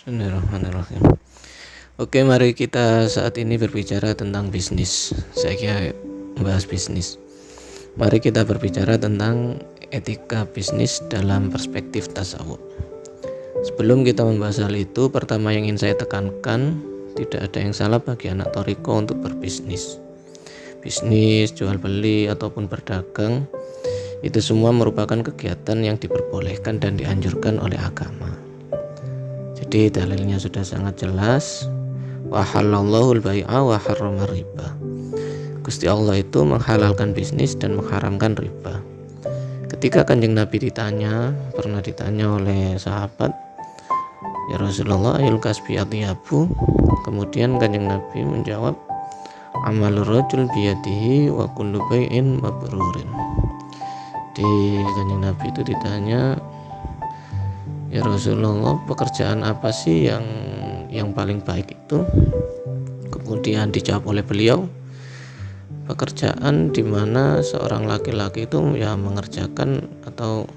Bismillahirrahmanirrahim. Oke, mari kita saat ini berbicara tentang bisnis. Saya kira membahas bisnis. Mari kita berbicara tentang etika bisnis dalam perspektif tasawuf. Sebelum kita membahas hal itu, pertama yang ingin saya tekankan, tidak ada yang salah bagi anak Thariqah untuk berbisnis. Bisnis, jual beli ataupun berdagang, itu semua merupakan kegiatan yang diperbolehkan dan dianjurkan oleh agama. Jadi dalilnya sudah sangat jelas. Wa halallahu al-bai'a wa harrama riba. Gusti Allah itu menghalalkan bisnis dan mengharamkan riba. Ketika Kanjeng Nabi pernah ditanya oleh sahabat, "Ya Rasulullah, ayul kasbi atyabu?" Kemudian Kanjeng Nabi menjawab, "Amalur rajul biyadihi wa kullu bai'in mabrurin." Di Kanjeng Nabi itu ditanya, "Ya Rasulullah, pekerjaan apa sih yang paling baik itu?" Kemudian dijawab oleh beliau, pekerjaan di mana seorang laki-laki itu ya mengerjakan atau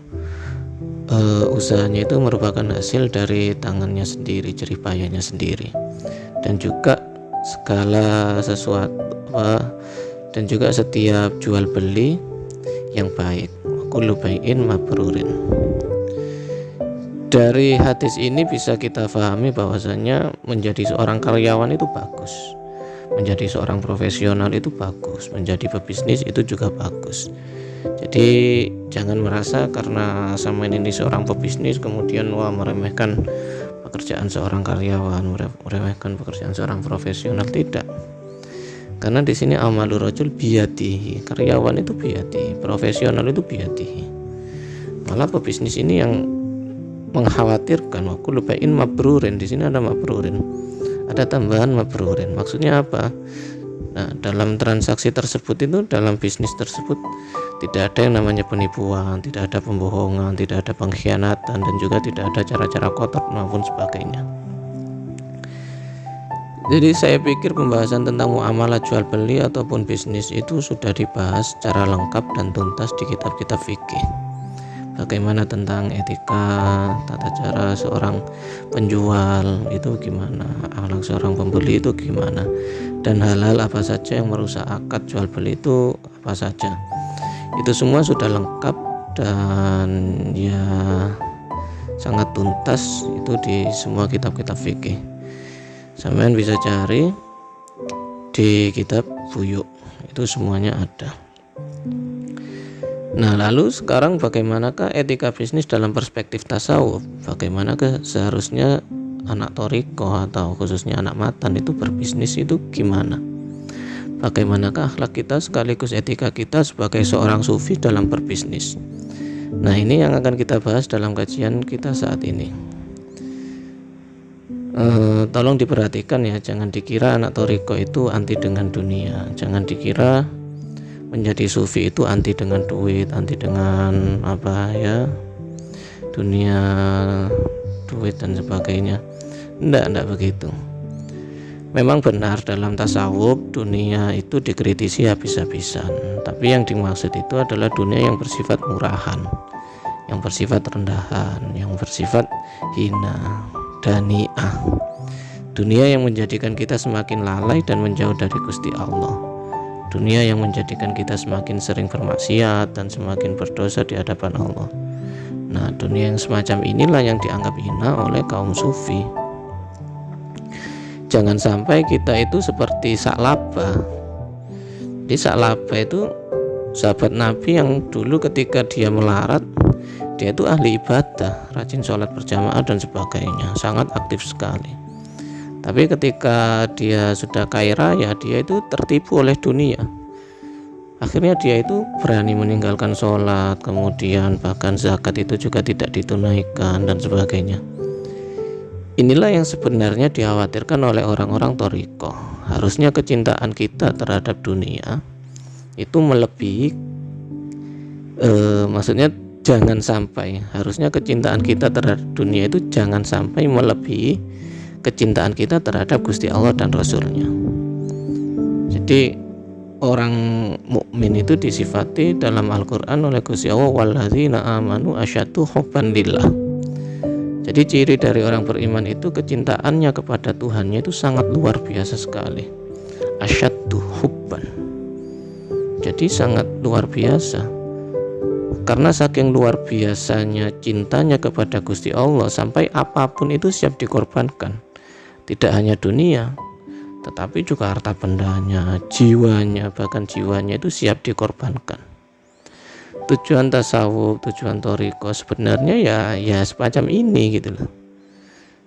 usahanya itu merupakan hasil dari tangannya sendiri, jerih payahnya sendiri, dan juga segala sesuatu dan juga setiap jual beli yang baik. Kullu bai'in mabrurin. Dari hadis ini bisa kita pahami bahwasanya menjadi seorang karyawan itu bagus, menjadi seorang profesional itu bagus, menjadi pebisnis itu juga bagus. Jadi jangan merasa karena sama ini seorang pebisnis kemudian meremehkan pekerjaan seorang karyawan, meremehkan pekerjaan seorang profesional, tidak. Karena di sini amalur rajul biyadihi, karyawan itu biyadihi, profesional itu biyadihi. Malah pebisnis ini yang mengkhawatirkan, wa kullu bai'in mabrurin. Di sini ada mabrurin, ada tambahan mabrurin. Maksudnya apa? Nah, dalam transaksi tersebut itu, dalam bisnis tersebut tidak ada yang namanya penipuan, tidak ada pembohongan, tidak ada pengkhianatan, dan juga tidak ada cara-cara kotor maupun sebagainya. Jadi saya pikir pembahasan tentang muamalah jual beli ataupun bisnis itu sudah dibahas secara lengkap dan tuntas di kitab-kitab fikih. Bagaimana tentang etika, tata cara seorang penjual itu gimana, akhlak seorang pembeli itu gimana, dan hal-hal apa saja yang merusak akad jual beli itu apa saja. Itu semua sudah lengkap dan ya sangat tuntas itu di semua kitab-kitab fikih. Sampean bisa cari di kitab Buyuk, itu semuanya ada. Nah, lalu sekarang bagaimanakah etika bisnis dalam perspektif tasawuf? Bagaimanakah seharusnya anak Thariqah atau khususnya anak matan itu berbisnis itu gimana? Bagaimanakah akhlak kita sekaligus etika kita sebagai seorang sufi dalam berbisnis? Nah, ini yang akan kita bahas dalam kajian kita saat ini. Tolong diperhatikan ya, jangan dikira anak Thariqah itu anti dengan dunia. Jangan dikira menjadi sufi itu anti dengan duit, anti dengan dunia, duit dan sebagainya. Enggak begitu. Memang benar dalam tasawuf dunia itu dikritisi habis-habisan, tapi yang dimaksud itu adalah dunia yang bersifat murahan, yang bersifat rendahan, yang bersifat hina, dani'ah. Dunia yang menjadikan kita semakin lalai dan menjauh dari Gusti Allah. Dunia yang menjadikan kita semakin sering bermaksiat dan semakin berdosa di hadapan Allah. Nah, dunia yang semacam inilah yang dianggap hina oleh kaum sufi. Jangan sampai kita itu seperti Sa'labah. Di Sa'labah itu sahabat Nabi yang dulu ketika dia melarat, dia itu ahli ibadah, rajin sholat berjamaah dan sebagainya, sangat aktif sekali. Tapi ketika dia sudah kaya raya, dia itu tertipu oleh dunia. Akhirnya dia itu berani meninggalkan sholat, kemudian bahkan zakat itu juga tidak ditunaikan dan sebagainya. Inilah yang sebenarnya dikhawatirkan oleh orang-orang Thariqah. Harusnya kecintaan kita terhadap dunia itu melebihi, maksudnya jangan sampai, harusnya kecintaan kita terhadap dunia itu jangan sampai melebihi kecintaan kita terhadap Gusti Allah dan Rasulnya. Jadi orang mukmin itu disifati dalam Al-Quran oleh Gusti Allah, walladzina amanu asyaddu hubban lillah. Jadi ciri dari orang beriman itu kecintaannya kepada Tuhannya itu sangat luar biasa sekali. Asyaddu hubban. Jadi sangat luar biasa. Karena saking luar biasanya cintanya kepada Gusti Allah sampai apapun itu siap dikorbankan. Tidak hanya dunia, tetapi juga harta bendanya, jiwanya, bahkan jiwanya itu siap dikorbankan. Tujuan tasawuf, tujuan thariqah sebenarnya ya semacam ini gitu loh.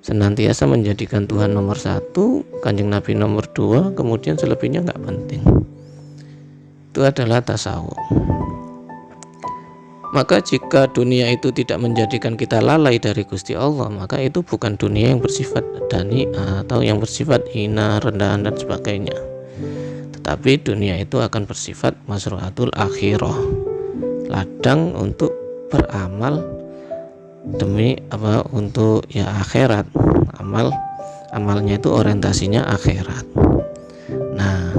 Senantiasa menjadikan Tuhan nomor satu, Kanjeng Nabi nomor dua, kemudian selebihnya nggak penting. Itu adalah tasawuf. Maka jika dunia itu tidak menjadikan kita lalai dari Gusti Allah, maka itu bukan dunia yang bersifat dani'ah atau yang bersifat hina, rendahan dan sebagainya. Tetapi dunia itu akan bersifat masru'atul akhirah, ladang untuk beramal demi apa? Untuk ya akhirat. Amalnya itu orientasinya akhirat. Nah,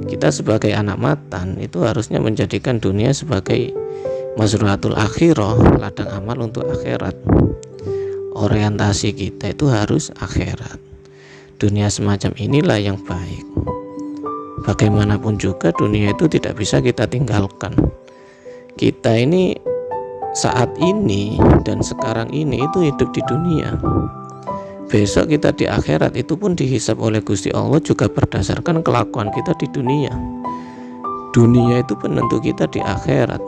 kita sebagai anak matan itu harusnya menjadikan dunia sebagai masruhatul akhirah, ladang amal untuk akhirat. Orientasi kita itu harus akhirat. Dunia semacam inilah yang baik. Bagaimanapun juga dunia itu tidak bisa kita tinggalkan. Kita ini saat ini dan sekarang ini itu hidup di dunia. Besok kita di akhirat itu pun dihisab oleh Gusti Allah juga berdasarkan kelakuan kita di dunia. Dunia itu penentu kita di akhirat.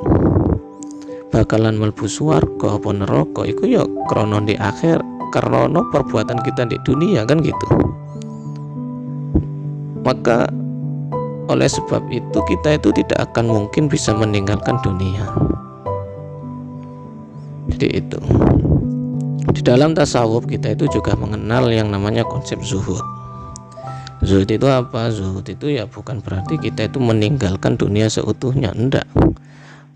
Bakalan mlebu swarga apa neraka iku ya krana di akhir karena perbuatan kita di dunia kan gitu. Maka oleh sebab itu kita itu tidak akan mungkin bisa meninggalkan dunia. Jadi itu di dalam tasawuf kita itu juga mengenal yang namanya konsep zuhud. Zuhud itu apa? Zuhud itu ya bukan berarti kita itu meninggalkan dunia seutuhnya, enggak.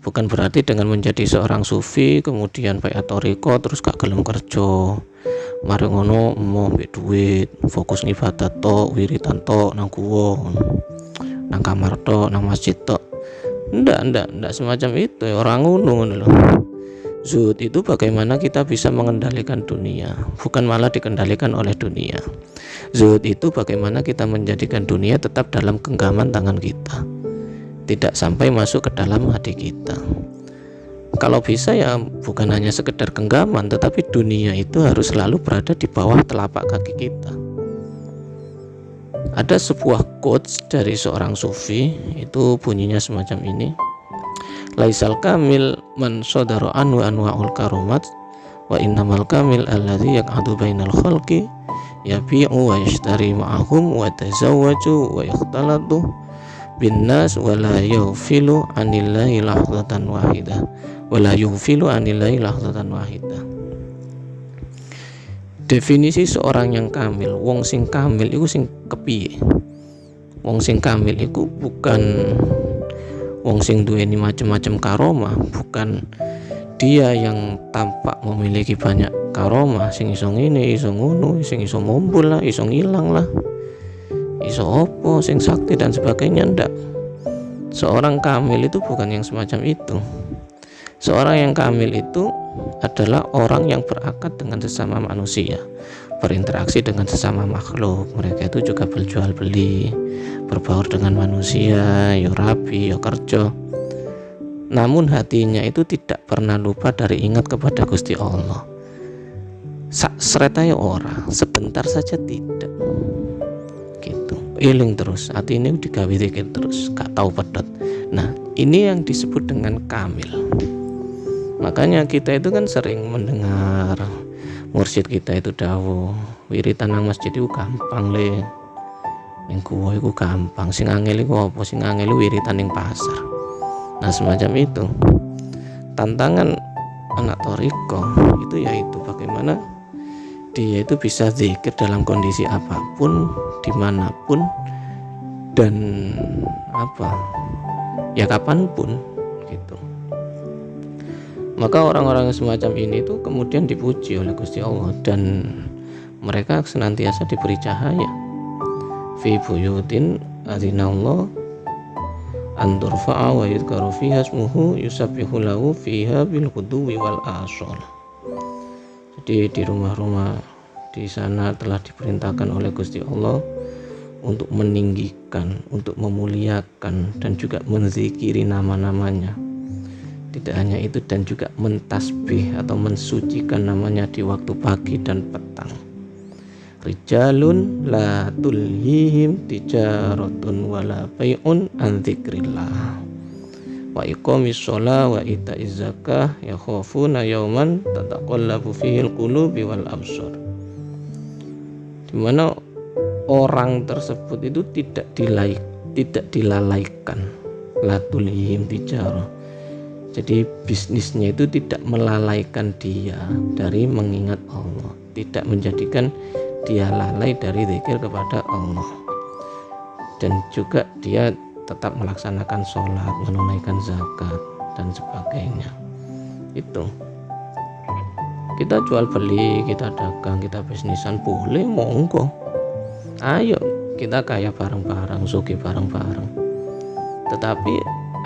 Bukan berarti dengan menjadi seorang sufi kemudian bayat thariqah terus gak gelem kerja. Mari ngono mau mbek duit, fokus ibadah tok, wiritan tok nang guwa, nang kamar tok, nang masjid tok. Enggak semacam itu ya, orang ngono loh. Zuhud itu bagaimana kita bisa mengendalikan dunia, bukan malah dikendalikan oleh dunia. Zuhud itu bagaimana kita menjadikan dunia tetap dalam genggaman tangan kita, tidak sampai masuk ke dalam hati kita. Kalau bisa ya bukan hanya sekedar genggaman, tetapi dunia itu harus selalu berada di bawah telapak kaki kita. Ada sebuah quotes dari seorang sufi, itu bunyinya semacam ini: laisal kamil man sadara anhu anwa'ul karomat wa innamal kamil alladzi yaq'adu bainal khalqi yabi'u wa yashtari ma'ahum wa tazawwaju wa yakhtalatu bin nas wa la yughfilu 'anillahi lahzatan wahidah wa la yughfilu 'anillahi lahzatan wahidah. Definisi seorang yang kamil, wong sing kamil iku sing kepiye? Wong sing kamil iku bukan wong sing duweni macam-macam karomah, bukan dia yang tampak memiliki banyak karomah, sing iso ngene, iso ngono, sing iso mumpul lah, iso ngilang lah, iso opo, sing sakti dan sebagainya. Ndak. Seorang kamil itu bukan yang semacam itu. Seorang yang kamil itu adalah orang yang berakad dengan sesama manusia, berinteraksi dengan sesama makhluk. Mereka itu juga berjual beli, berbaur dengan manusia, yo rapi, yo kerja. Namun hatinya itu tidak pernah lupa dari ingat kepada Gusti Allah. Sretaya ora, sebentar saja tidak. Gitu. Eling terus, hati ini digawe zikir terus, gak tahu pedot. Nah, ini yang disebut dengan kamil. Makanya kita itu kan sering mendengar mursyid kita itu dawuh, wiritan nang masjid itu gampang le. Ning gua iku gampang, sing angel iku apa? Sing angel wiritan ning pasar. Nah, semacam itu. Tantangan anak thariqah itu yaitu bagaimana dia itu bisa zikir dalam kondisi apapun, dimanapun, dan ya kapanpun gitu. Maka orang-orang semacam ini itu kemudian dipuji oleh Gusti Allah dan mereka senantiasa diberi cahaya. Fi buyutin adzinallahu an turfa'a wa yudhkaru fiha ismuhu yusabbihu lahu fiha bil ghuduwi wal asal. Jadi Jadi di rumah-rumah di sana telah diperintahkan oleh Gusti Allah untuk meninggikan, untuk memuliakan dan juga menzikiri nama-namanya. Tidak hanya itu, dan juga mentasbih atau mensucikan namanya di waktu pagi dan petang. Rijalun la tulhihim tijaratun wala bai'un an dzikrillah wa iqamis shalah wa ita'iz zakah yakhafuna yauman tataqallabu fihil qulubi wal absar. Di mana orang tersebut itu tidak dilalaikan, la tulhihim tijarah. Jadi bisnisnya itu tidak melalaikan dia dari mengingat Allah, tidak menjadikan dia lalai dari zikir kepada Allah, dan juga dia tetap melaksanakan sholat, menunaikan zakat dan sebagainya. Itu kita jual beli, kita dagang, kita bisnisan boleh, monggo, ayo kita kaya bareng-bareng, sugih bareng-bareng. Tetapi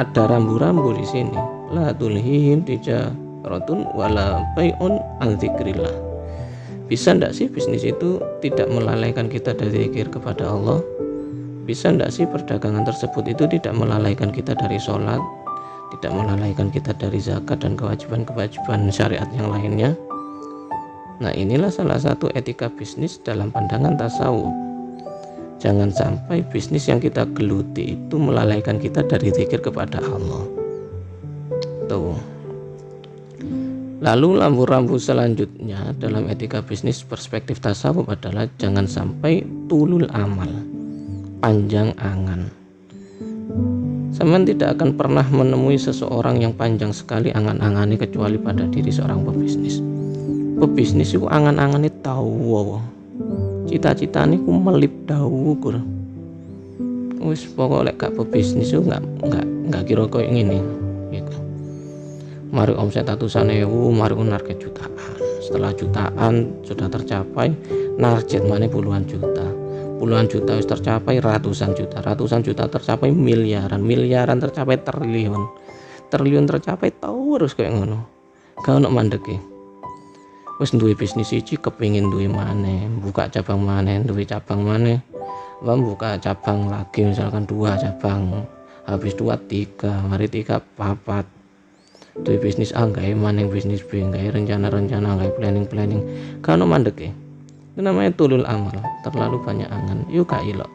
ada rambu-rambu di sini, la tulhihim tijaratun wala bai'un an dzikrillah. Bisa ndak sih bisnis itu tidak melalaikan kita dari zikir kepada Allah? Bisa ndak sih perdagangan tersebut itu tidak melalaikan kita dari sholat, tidak melalaikan kita dari zakat dan kewajiban-kewajiban syariat yang lainnya? Nah, inilah salah satu etika bisnis dalam pandangan tasawuf. Jangan sampai bisnis yang kita geluti itu melalaikan kita dari zikir kepada Allah. Tuh. Lalu rambu-rambu selanjutnya dalam etika bisnis perspektif tasawuf adalah jangan sampai tulul amal, panjang angan. Sampeyan tidak akan pernah menemui seseorang yang panjang sekali angan-angannya kecuali pada diri seorang pebisnis. Pebisnis itu angan-angannya tahu, cita-citanya ku melip tahu kur. Wis pokoknya gak pebisnis itu nggak kira koyo ngene gitu. Mari omset ratusan ewu, mari target jutaan. Setelah jutaan sudah tercapai, narjet mana puluhan juta wis tercapai, ratusan juta tercapai, miliaran tercapai, triliun tercapai, terus kayak ngono. Gak ono mandeke. Wis duwe bisnis siji kepengin duwe maneh, buka cabang maneh, duwe cabang maneh, buka cabang lagi misalkan 2 cabang, habis 2 3, mari 3 4. Duwe bisnis A gawe maneh bisnis B, gawe rencana-rencana, gawe planning. Kan ono mandeke. Itu namanya tulul amal, terlalu banyak angan. Yuk gak ilok.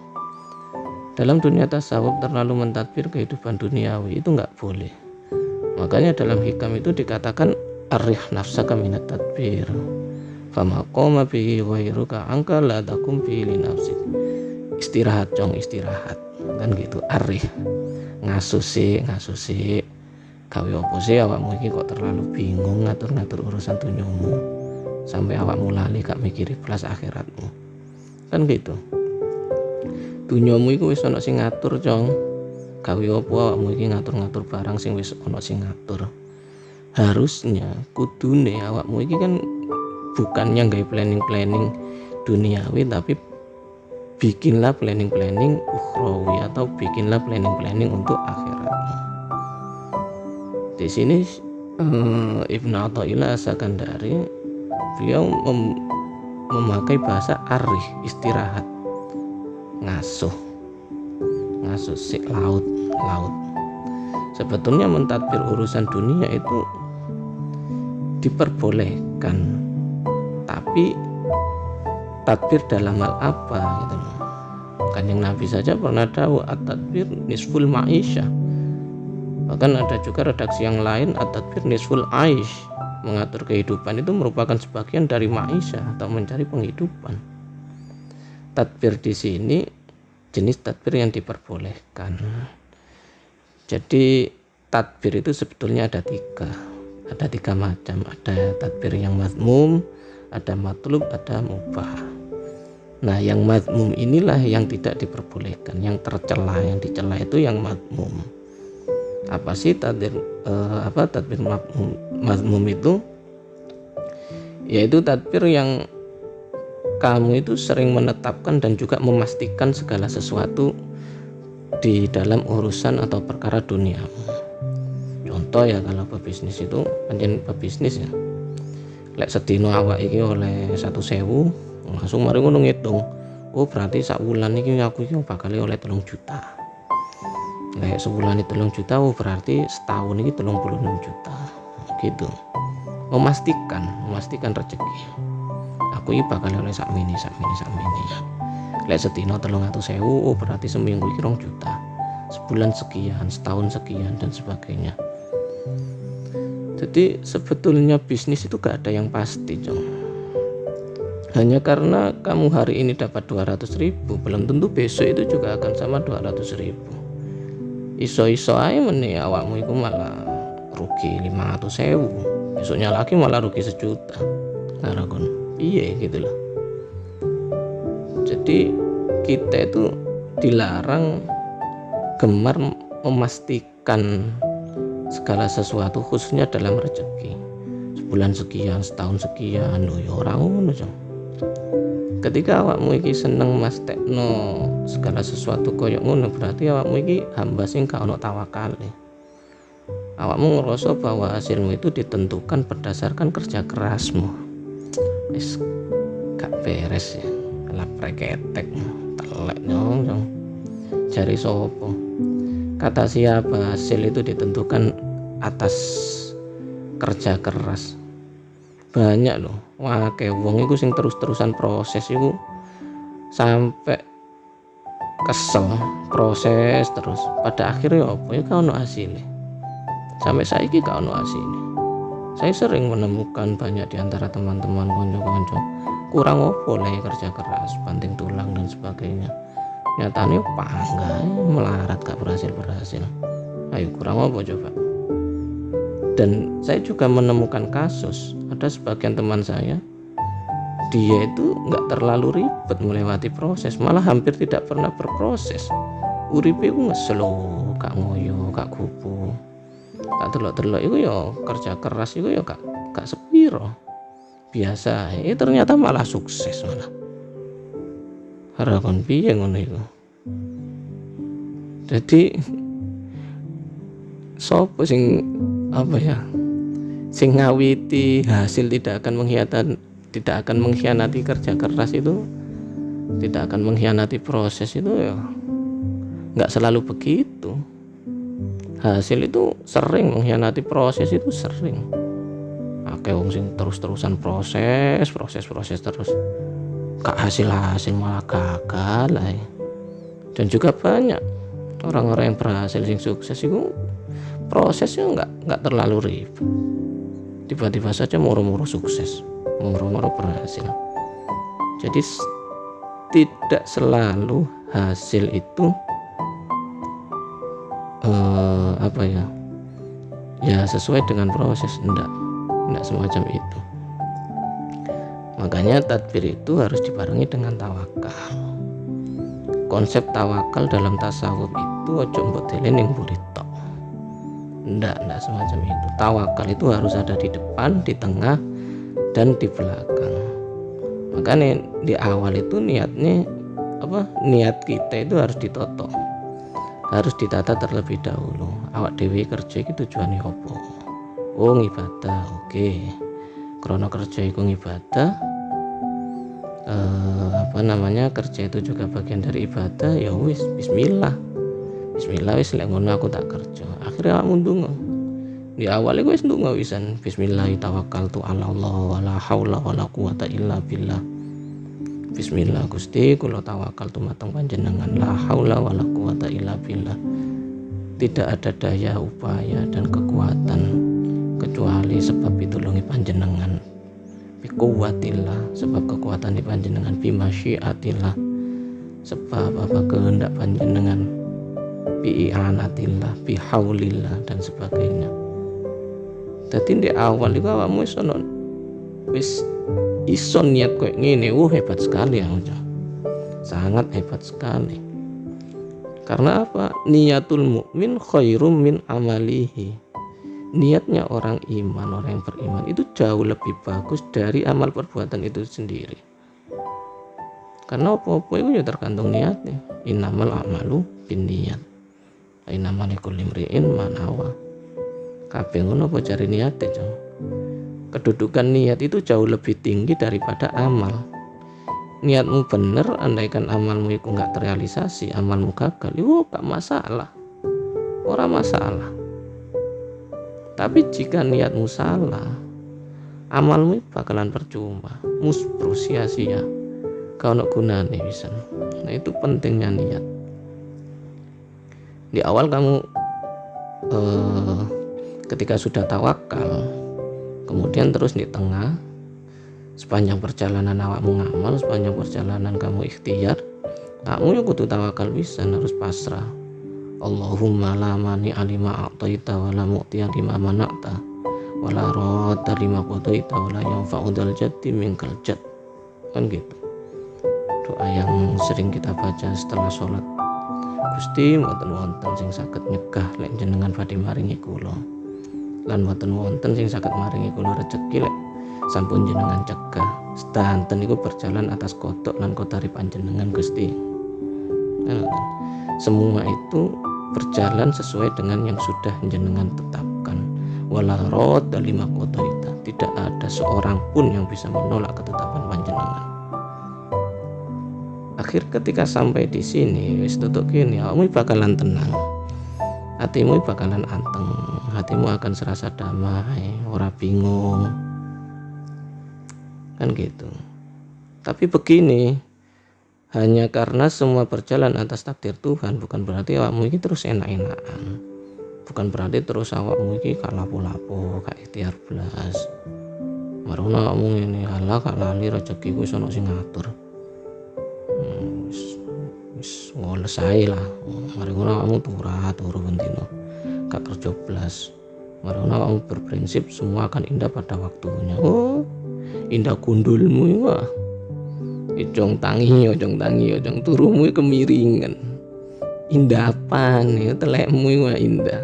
Dalam dunia tasawuf terlalu mentadbir kehidupan duniawi itu enggak boleh. Makanya dalam hikam itu dikatakan arih nafsaka minat tadbir. Fama qoma bihi ghairuka angka la takum bihi li nafsik. Istirahat kan gitu. Arih ngasusi gawe opo sih awakmu iki kok terlalu bingung ngatur-ngatur urusan dunyamu sampai awakmu lali gak mikiri belas akhiratmu. Kan gitu. Dunyamu iku wis ana sing ngatur, Cong. Gawe opo awakmu iki ngatur-ngatur barang sing wis ana sing ngatur. Harusnya kudune awakmu iki kan bukannya gawe planning duniawi, tapi bikinlah planning ukhrawi atau bikinlah planning untuk akhiratmu. Di sini Ibnu Athaillah As-Sakandari beliau memakai bahasa arih, istirahat, ngasuh sik laut. Sebetulnya mentadbir urusan dunia itu diperbolehkan, tapi tadbir dalam hal apa gitu loh. Kanjeng Nabi saja pernah tahu at-tadbir nisful ma'isyah. Bahkan ada juga redaksi yang lain at-tadbir nisful aish, mengatur kehidupan itu merupakan sebagian dari ma'isyah atau mencari penghidupan. Tadbir di sini jenis tadbir yang diperbolehkan. Jadi tadbir itu sebetulnya ada 3 macam. Ada tadbir yang mazmum, ada matlub, ada mubah. Nah, yang mazmum inilah yang tidak diperbolehkan, yang tercela, yang dicela itu yang mazmum. Apa sih tadbir mazmum itu? Yaitu tadbir yang kamu itu sering menetapkan dan juga memastikan segala sesuatu di dalam urusan atau perkara duniamu. Contoh ya, kalau pebisnis itu panjen pebisnis ya. Lek sedina awak iki oleh 1.000, langsung mari ngono ngitung. Oh berarti sak wulan iki aku iki bakal oleh 3 juta. Lek sebulan itu 3 juta, oh berarti setahun ini 36 juta. Gitu. Memastikan rezeki. Aku iki bakal oleh sak mini. Lek sedina 300.000, oh berarti seminggu iki 2 juta. Sebulan sekian, setahun sekian dan sebagainya. Jadi sebetulnya bisnis itu gak ada yang pasti, Jong. Hanya karena kamu hari ini dapat 200.000, belum tentu besok itu juga akan sama 200.000. Iso-iso aja meneh awakmu iku malah rugi 500.000, besoknya lagi malah rugi 1 juta. Ngarakon iya gitu loh. Jadi kita itu dilarang gemar memastikan segala sesuatu, khususnya dalam rezeki. Sebulan sekian, setahun sekian, lho ya ora ngono, Jong. Ketika awakmu iki seneng mastekno segala sesuatu koyo ngono, berarti awakmu iki hamba sing gak ono tawakale. Awakmu ngerasa bahwa hasilmu itu ditentukan berdasarkan kerja kerasmu. Wis gak beres ya. Laprek ketek telek Jong. Jari sopo? Kata siapa hasil itu ditentukan atas kerja keras? Banyak loh, kayak wong iku sing terus-terusan proses iku sampai kesel, proses terus. Pada akhirnya apa ya gak ono hasilnya. Sampai saiki gak ono hasilnya. Saya sering menemukan banyak di antara teman-teman konco-konco kurang opo le kerja keras, banting tulang dan sebagainya. Nyatanya panggai melarat gak berhasil. Ayo kurang apa coba. Dan saya juga menemukan kasus ada sebagian teman saya, dia itu gak terlalu ribet melewati proses, malah hampir tidak pernah berproses. Uripe ku ngeselo, gak ngoyo, gak kupu, gak telok-telok itu ya kerja keras itu ya gak sepiro. Biasa, ternyata malah sukses malah. Harapan piye ngono iku. Jadi sopo sing sing ngawiti hasil tidak akan mengkhianati kerja keras itu, tidak akan mengkhianati proses itu ya nggak selalu begitu. Hasil itu sering mengkhianati proses, itu sering. Akeh wong sing terus-terusan proses terus gak hasil malah gagal lah. Dan juga banyak orang-orang yang berhasil sing sukses itu prosesnya nggak terlalu ribet, tiba-tiba saja moro-moro sukses, moro-moro berhasil. Jadi tidak selalu hasil itu ya sesuai dengan proses, enggak semacam itu. Makanya tadbir itu harus dibarengi dengan tawakal. Konsep tawakal dalam tasawuf itu ojo mbok delen ning mburi tok. Enggak semacam itu. Tawakal itu harus ada di depan, di tengah, dan di belakang. Makanya di awal itu niat kita itu harus ditoto, harus ditata terlebih dahulu. Awak dewi kerja itu tujuannya apa? Oh ibadah, oke. Krono kerja itu ibadah. Kerja itu juga bagian dari ibadah, ya wis bismillah wis lek ngono aku tak kerja. Akhirnya aku ndonga. Di awal iku wis ndonga wisan, bismillah tawakkaltu ala Allah wala haula wala quwata illa billah. Bismillah Gusti kula tawakkaltu mateng panjenengan, la haula wala quwata illa billah. Tidak ada daya upaya dan kekuatan kecuali sebab pitulungi panjenengan. Bi quwwatillah, sebab kekuatan di panjenengan, bi masyiatillah, sebab kehendak panjenengan, bi i'anatillah, bi haulillah dan sebagainya. Dadi di awal iku awakmu wis iso niat koyo ngene, hebat sekali ya, sangat hebat sekali. Karena apa? Niatul mukmin khairum min amalihi. Niatnya orang iman, orang yang beriman itu jauh lebih bagus dari amal perbuatan itu sendiri. Karena apa-apa itu ya tergantung niatnya. Innamal a'malu binniyat. Innamal likulli imri'in ma nawa. Kabeh ngono apa cari niate, Jong. Kedudukan niat itu jauh lebih tinggi daripada amal. Niatmu bener, andaikan amalmu itu nggak terrealisasi, amalmu gagal, itu gak masalah, orang masalah. Tapi jika niatmu salah, amalmu bakalan percuma, musbro, sia-sia, kau nak gunane bisa. Nah itu pentingnya niat. Di awal kamu ketika sudah tawakal, kemudian terus di tengah, sepanjang perjalanan awakmu ngamal, sepanjang perjalanan kamu ikhtiar, kamu ya kudu tawakal bisa, harus pasrah. Allahumma la mani alima a'taita wa la mu'tiya lima mana'ta wa la radda lima qadaita wa la yanfa'u dzal jaddi minkal jadd. Kan gitu. Doa yang sering kita baca setelah sholat. Gusti mboten wonten sing saged nyegah lek jenengan badhe maringi kula. Lan mboten wonten sing saged maringi kula rejeki lek sampun jenengan cegah. Sedanten niku berjalan atas kodok lan kodari panjenengan Gusti. Nah, semua itu berjalan sesuai dengan yang sudah jenengan tetapkan. Wala radda lima qadaita. Tidak ada seorang pun yang bisa menolak ketetapan panjenengan. Akhir ketika sampai di sini wis tutuk kene, kamu bakalan tenang. Hatimu bakalan anteng, hatimu akan serasa damai, ora bingung. Kan gitu. Tapi begini, hanya karena semua berjalan atas takdir Tuhan bukan berarti awakmu iki terus enak-enakan. Bukan berarti terus awakmu iki gak lapo-lapo, gak ikhtiar blas. Maruna awakmu ngene, halah gak lali rezeki ku wis ana sing ngatur. Wis ngoles ae lah. Mari ngono awakmu turu bendino. Gak kerja blas. Mari ngono awakmu berprinsip semua akan indah pada waktunya. Oh, indah gundulmu wah. Ojong tangi, ojong turumu kemiringan. Indah apaan ya, telekmu wah indah.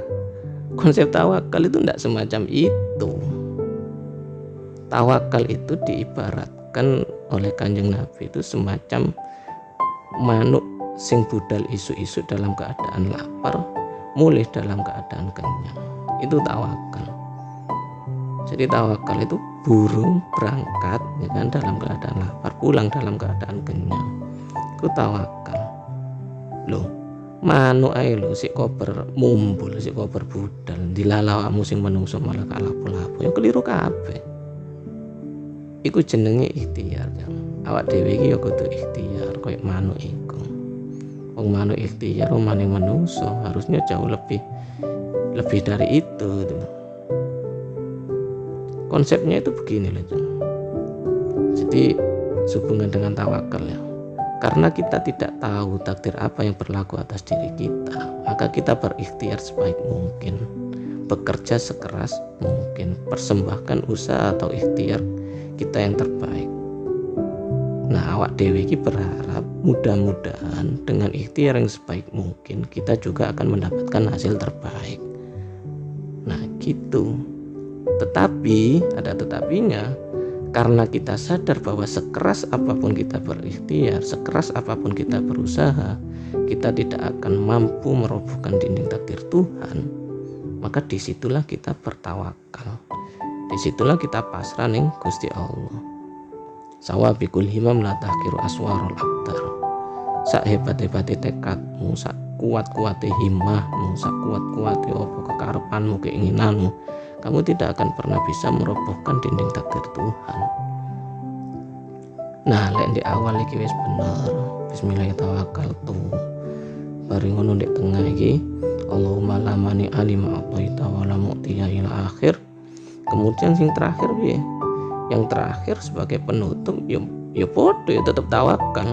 Konsep tawakal itu tidak semacam itu. Tawakal itu diibaratkan oleh Kanjeng Nabi itu semacam manuk sing budal isu-isu dalam keadaan lapar, mulih dalam keadaan kenyang. Itu tawakal. Jadi tawakal itu burung berangkat ya kan, dalam keadaan lapar, pulang dalam keadaan kenyang. Itu tawakal. Loh, manuk ae lho sik kober mumbul, sik kober budal, dilalawakmu sing menungso malah gak lapo-lapo. Ya keliru kabeh. Iku jenenge ikhtiar. Awak dhewe iki ya kudu ikhtiar koyo manuk iku. Wong manuk ikhtiar, wong maning menungso harusnya jauh lebih dari itu gitu. Konsepnya itu begini loh. Jadi sehubungan dengan tawakal ya. Karena kita tidak tahu takdir apa yang berlaku atas diri kita, maka kita berikhtiar sebaik mungkin, bekerja sekeras mungkin, persembahkan usaha atau ikhtiar kita yang terbaik. Nah, awak dewe iki berharap mudah-mudahan dengan ikhtiar yang sebaik mungkin kita juga akan mendapatkan hasil terbaik. Nah, gitu. Tetapi ada tetapinya, karena kita sadar bahwa sekeras apapun kita berikhtiar, sekeras apapun kita berusaha, kita tidak akan mampu merobohkan dinding takdir Tuhan. Maka disitulah kita bertawakal. Disitulah kita pasrah ning Gusti Allah. Sawabikul himam la tahkiru aswarul aktar. Sak hebat-hebate tekadmu, sak kuat-kuate himmahmu, sak kuat-kuate apa kekarepanmu, keinginanmu, kamu tidak akan pernah bisa merobohkan dinding takdir Tuhan. Nah, lek di awal iki wis bener. Bismillahirrahmanirrahim. Bari ngono ndek tengah iki, Allahumma la mani alima a'taita wa la mu'tiya ila akhir. Kemudian sing terakhir piye? Yang terakhir sebagai penutup ya podo ya tetap tawakal.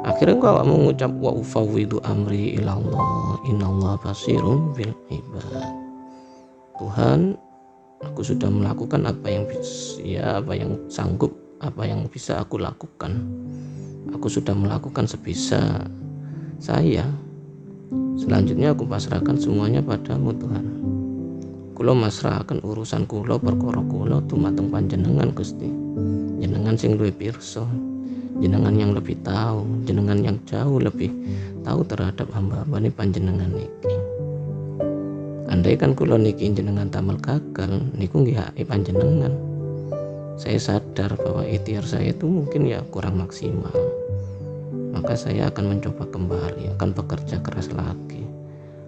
Akhirnya kalau mengucap wa ufawwidu amri ilallah innallaha basirun bil ibad. Tuhan, aku sudah melakukan apa yang sanggup, apa yang bisa aku lakukan. Aku sudah melakukan sebisa saya. Selanjutnya aku pasrahkan semuanya padamu Tuhan. Kula masrahaken urusan kula, perkara kula dumateng panjenengan Gusti. Jenengan sing luwih pirsa, jenengan yang lebih tahu, jenengan yang jauh lebih tahu terhadap hamba-hambane panjenengan iki. Andai kan kula niki jenengan tamal gagal niku nggih hak panjenengan. Saya sadar bahwa ikhtiar saya itu mungkin ya kurang maksimal, maka saya akan mencoba kembali, akan bekerja keras lagi.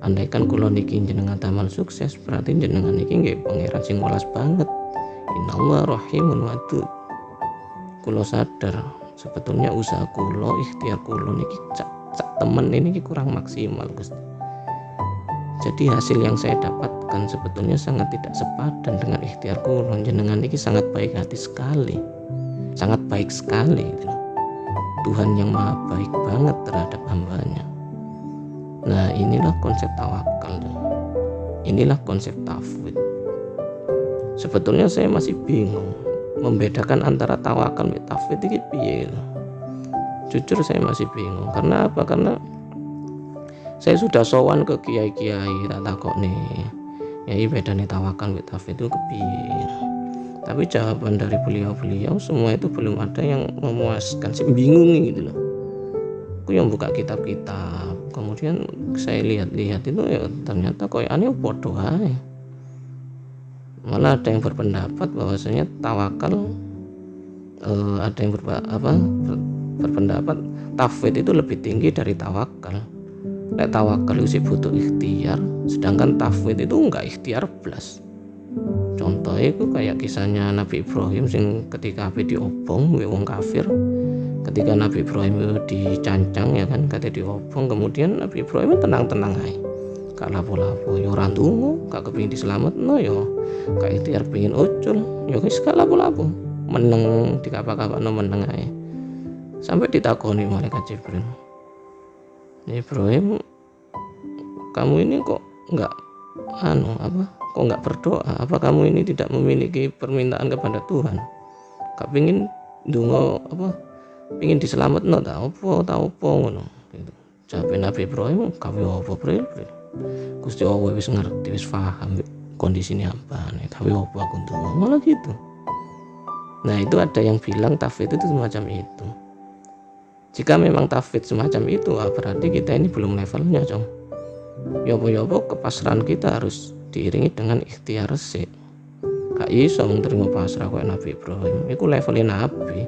Andai kan kula niki jenengan tamal sukses, berarti jenengan niki nggih pangeran sing welas banget. Innallaha rahimun wadud. Kula sadar sebetulnya usaha kula, ikhtiar kula niki cak temen ini kurang maksimal, Gusti. Jadi hasil yang saya dapatkan sebetulnya sangat tidak sepadan dengan ikhtiar kula. Jenengan ini sangat baik hati sekali, sangat baik sekali gitu. Tuhan yang maha baik banget terhadap hambanya. Nah, inilah konsep tawakal, inilah konsep tafwid. Sebetulnya saya masih bingung membedakan antara tawakal dan tafwid ini piye. Jujur saya masih bingung. Karena apa? Karena saya sudah sowan ke kiai-kiai, tak takok nih, yai bedane tawakal mbek tafwid itu kepiye. Tapi jawaban dari beliau-beliau semua itu belum ada yang memuaskan. Saya bingung gitu loh. Aku yang buka kitab-kitab, kemudian saya lihat-lihat itu ya ternyata koyane podo ae. Malah ada yang berpendapat bahwasanya tawakal ada yang berpendapat tafwid itu lebih tinggi dari tawakal. Lek tawakal itu butuh ikhtiar, sedangkan tafwid itu enggak ikhtiar blas. Contohnya itu kayak kisahnya Nabi Ibrahim sing ketika ape diobong wong kafir. Ketika Nabi Ibrahim itu dicancang ya kan, kate diobong, kemudian Nabi Ibrahim tenang-tenang ae. Gak lapo-lapo, ya ora ndonga, gak kepengin dislametno ya. Gak ikhtiar pengin ucul, ya wis gak lapo-lapo. Meneng dikapak-kapakno meneng ae. Sampai ditakoni malaikat Jibril. Ibrahim, kamu ini kok nggak kok nggak berdoa? Apa kamu ini tidak memiliki permintaan kepada Tuhan? Gak pingin dungo pingin diselametno ta apa ngono gitu. Jawab Nabi Ibrahim, kawe apa Ibrahim? Gusti Allah wis ngerti, wis paham kondisine apa nih, kawe apa aku dungo malah gitu. Nah, itu ada yang bilang tafwid itu semacam itu. Jika memang tafwid semacam itu, berarti kita ini belum levelnya, Cong. Yopo-yopo kepasrahan kita harus diiringi dengan ikhtiar resik. Gak iso menerima pasrah kayak Nabi Ibrahim. Itu levelnya Nabi.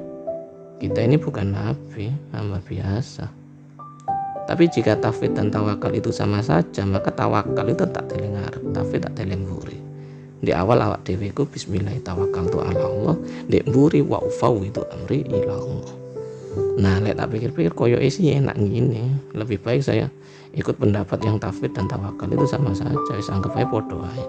Kita ini bukan Nabi, hamba biasa. Tapi jika tafwid dan tawakal itu sama saja, maka tawakal itu tak telengar, tafwid tak telemburi. Di awal awak dhewe ku bismillah tawakkaltu ala Allah, di mburi wa ufawwidu amri ila Allah. Nah, lek tak pikir-pikir koyo sih enak gini. Lebih baik saya ikut pendapat yang tafwid dan tawakal itu sama saja, wis anggap aja podo ae.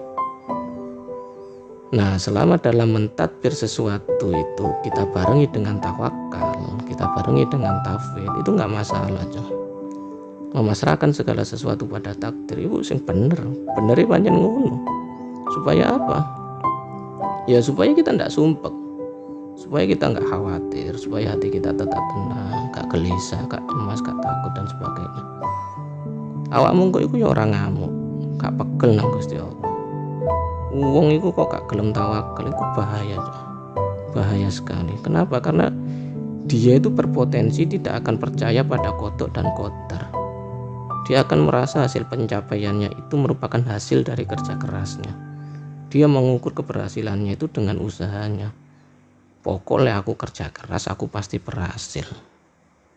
Nah, selama dalam mentadbir sesuatu itu kita barengi dengan tawakal, kita barengi dengan tafwid, itu nggak masalah, Cong. Memasrahkan segala sesuatu pada takdir itu sing bener pancen ngono. Supaya apa? Ya supaya kita ndak sumpek, supaya kita nggak khawatir, supaya hati kita tetap tenang, gak gelisah, gak cemas, gak takut dan sebagainya. Awakmu kok iku ya ora ngamuk, gak pegel nang Gusti Allah. Wong iku kok gak gelem tawakal, iku bahaya sekali. Kenapa? Karena dia itu berpotensi tidak akan percaya pada kodok dan qadar. Dia akan merasa hasil pencapaiannya itu merupakan hasil dari kerja kerasnya. Dia mengukur keberhasilannya itu dengan usahanya. Pokoknya aku kerja keras, aku pasti berhasil.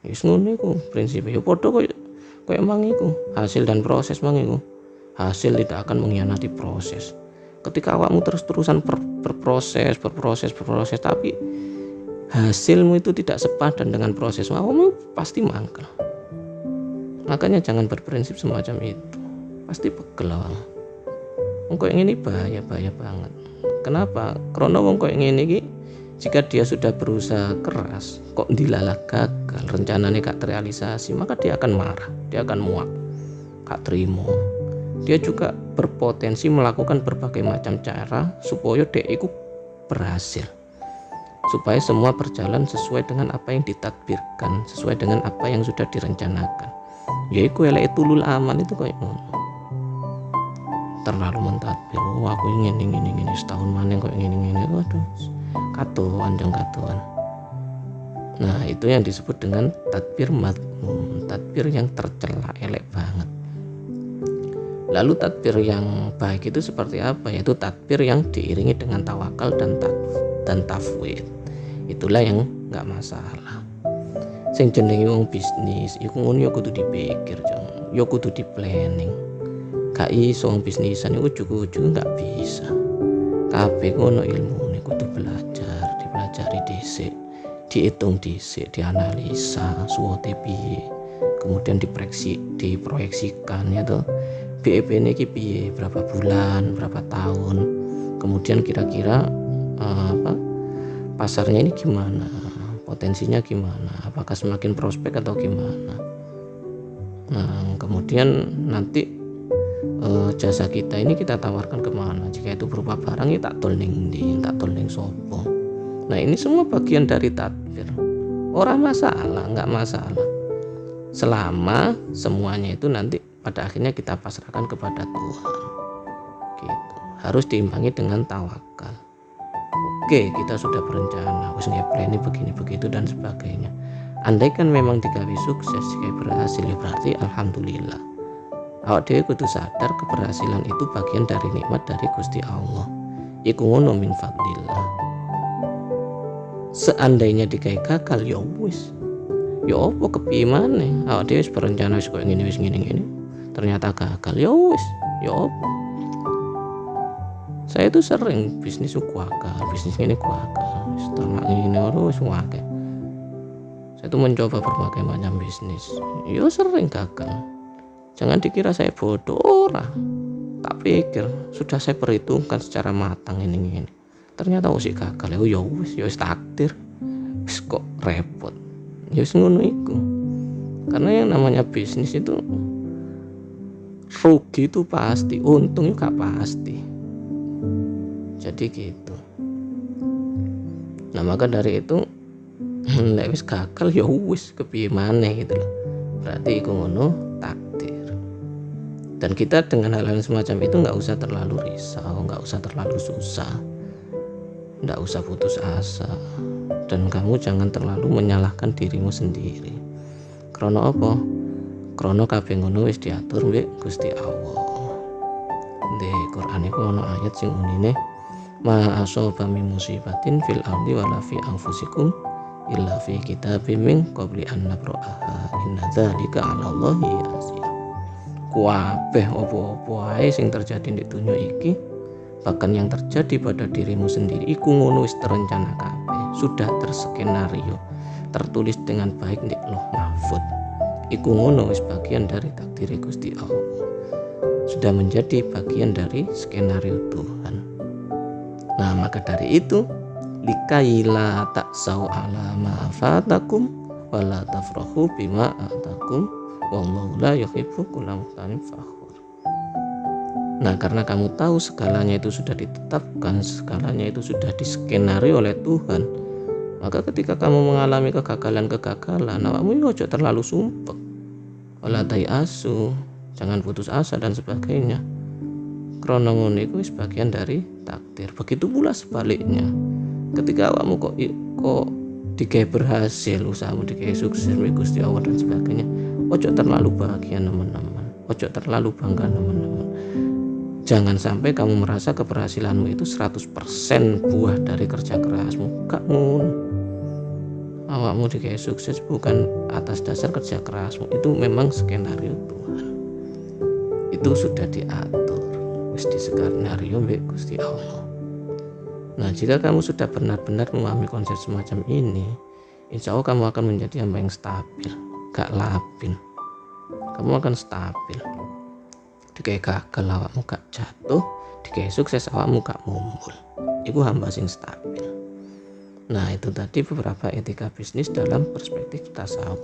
Wis ngono iku prinsipnya. Ya padha koyo emang iku, hasil dan proses mang iku. Hasil tidak akan mengkhianati proses. Ketika awakmu terus-terusan berproses, tapi hasilmu itu tidak sepadan dengan prosesmu, awakmu pasti mangkel. Makanya jangan berprinsip semacam itu. Pasti pegel awak. Wong koyo ngene bahaya banget. Kenapa? Karena wong koyo ngene iki jika dia sudah berusaha keras kok dilalah gagal, rencananya gak terrealisasi, maka dia akan marah, dia akan muak, gak terima. Dia juga berpotensi melakukan berbagai macam cara supaya dia itu berhasil, supaya semua berjalan sesuai dengan apa yang ditadbirkan, sesuai dengan apa yang sudah direncanakan. Yaitu elek tulul amal itu kayak terlalu mentadbir. Aku ingin setahun mana kok ingin waduh katuan. Nah, itu yang disebut dengan tadbir madmum, tadbir yang tercela, elek banget. Lalu tadbir yang baik itu seperti apa? Yaitu tadbir yang diiringi dengan tawakal dan tafwid. Itulah yang nggak masalah. Sing jenenge wong bisnis iku ngono ya kudu dipikir, Jong. Ya kudu di planning. Gak iso wong bisnisan iku ujug-ujug nggak bisa. Kabeh ngono ilmune kudu belajar, dipelajari dhisik, dihitung dhisik, dianalisa suwote piye. Kemudian diproyeksikan ya toh. BEP ini piye, berapa bulan, berapa tahun. Kemudian kira-kira pasarnya ini gimana, potensinya gimana, apakah semakin prospek atau gimana. Nah, kemudian nanti jasa kita ini kita tawarkan kemana. Jika itu berupa barang ya tak tol ning sopo. Nah, ini semua bagian dari tadbir. Orang masalah, nggak masalah selama semuanya itu nanti pada akhirnya kita pasrahkan kepada Tuhan gitu. Harus diimbangi dengan tawakal. Oke, kita sudah berencana, wis nge-plan begini begitu dan sebagainya. Andai kan memang digawe sukses, kayak berhasil, ya berarti alhamdulillah. Awak dhewe kudu sadar keberhasilan itu bagian dari nikmat dari Gusti Allah. Iku ngono min fadlillah. Seandainya digawe gagal ya wis. Ya apa kepiye maneh? Awak dhewe wis berencana wis koyo ngene wis ngene. Ternyata gagal ya wis. Ya apa? Saya itu sering bisnis gagal, bisnis ini gagal. Setelah ini wis wae. Saya itu mencoba berbagai macam bisnis. Ya sering gagal. Jangan dikira saya bodoh, ora. Tak pikir, sudah saya perhitungkan secara matang ini. Ternyata wis gagal. Ya wis takdir. Wis kok repot. Ya wis ngono iku. Karena yang namanya bisnis itu rugi itu pasti, untung juga pasti. Jadi gitu. Nah, maka dari itu nek wis gagal ya wis kepiye maneh gitu loh. Berarti iku ngono takdir. Dan kita dengan hal-hal semacam itu nggak usah terlalu risau, nggak usah terlalu susah, nggak usah putus asa. Dan kamu jangan terlalu menyalahkan dirimu sendiri. Krono apa? Krono kabeh ngono wis diatur mbek Gusti Allah. Di Quran iku ana ayat sing unine ma asaba min musibatin fil ardi wala fi anfusikum illa fi kitabim min qabli an nabra'aha inna dzalika 'ala Allahi yasir. Kabeh apa-apa ae sing terjadi di dunia iki, bahkan yang terjadi pada dirimu sendiri iku ngono wis terencana kabeh, sudah terskenario, tertulis dengan baik di Lauh Mahfuz. Iku ngono wis bagian dari takdir Gusti Allah. Sudah menjadi bagian dari skenario Tuhan. Nah, maka dari itu likaila taksau ala ma fatakum wala tafrahu bima atakum wallahu la yuhibbu kulla mukhtalin fakhur. Nah, karena kamu tahu segalanya itu sudah ditetapkan, segalanya itu sudah diskenario oleh Tuhan, maka ketika kamu mengalami kegagalan, awakmu ojo terlalu sumpek. Wala tayasu, jangan putus asa dan sebagainya. Krono ngono iku sebagian dari takdir. Begitu pula sebaliknya. Ketika awakmu kok digawe berhasil, usahamu digawe sukses oleh Gusti Allah dan sebagainya, ojo terlalu bahagia teman-teman. Ojo terlalu bangga teman-teman. Jangan sampai kamu merasa keberhasilanmu itu 100% buah dari kerja kerasmu. Gak ngono. Awakmu digawe sukses bukan atas dasar kerja kerasmu. Itu memang skenario Tuhan. Itu sudah diatur. Wis di skenario mbek Gusti Allah. Nah, jika kamu sudah benar-benar memahami konsep semacam ini, insya Allah kamu akan menjadi hamba yang stabil, gak labil. Kamu akan stabil. Digawe gagal awakmu gak jatuh, digawe sukses awakmu gak mumbul. Iku hamba sing stabil. Nah, itu tadi beberapa etika bisnis dalam perspektif tasawuf.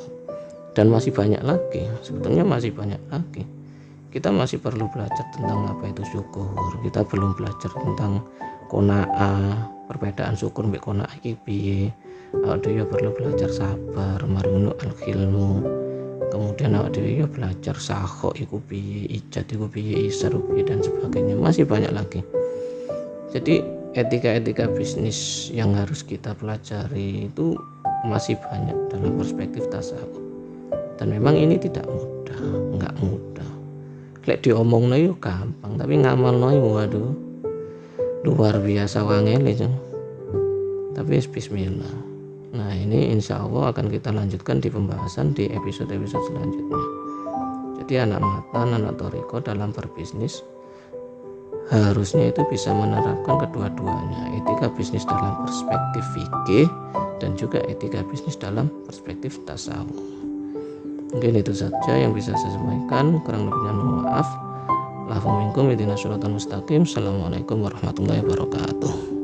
Dan masih banyak lagi, sebetulnya masih banyak lagi. Kita masih perlu belajar tentang apa itu syukur. Kita belum belajar tentang qanaah, perbedaan syukur mbek qanaah iki piye. Awak dhewe perlu belajar sabar, marunu al-khilmu. Kemudian awak dhewe belajar sakho iku piye, ijat iku piye, isar piye dan sebagainya. Masih banyak lagi. Jadi etika-etika bisnis yang harus kita pelajari itu masih banyak dalam perspektif tasawuf. Dan memang ini tidak mudah, enggak mudah. lek diomongno yo gampang, tapi ngamalno yo waduh luar biasa wangele Jeng. Tapi bismillah. Nah, ini insya Allah akan kita lanjutkan di pembahasan di episode-episode selanjutnya. Jadi anak matan, anak toriko dalam berbisnis harusnya itu bisa menerapkan kedua-duanya, etika bisnis dalam perspektif fikih dan juga etika bisnis dalam perspektif tasawuf. Mungkin itu saja yang bisa saya sampaikan, kurang lebihnya mohon maaf. Assalamualaikum warahmatullahi wabarakatuh. Assalamualaikum warahmatullahi wabarakatuh.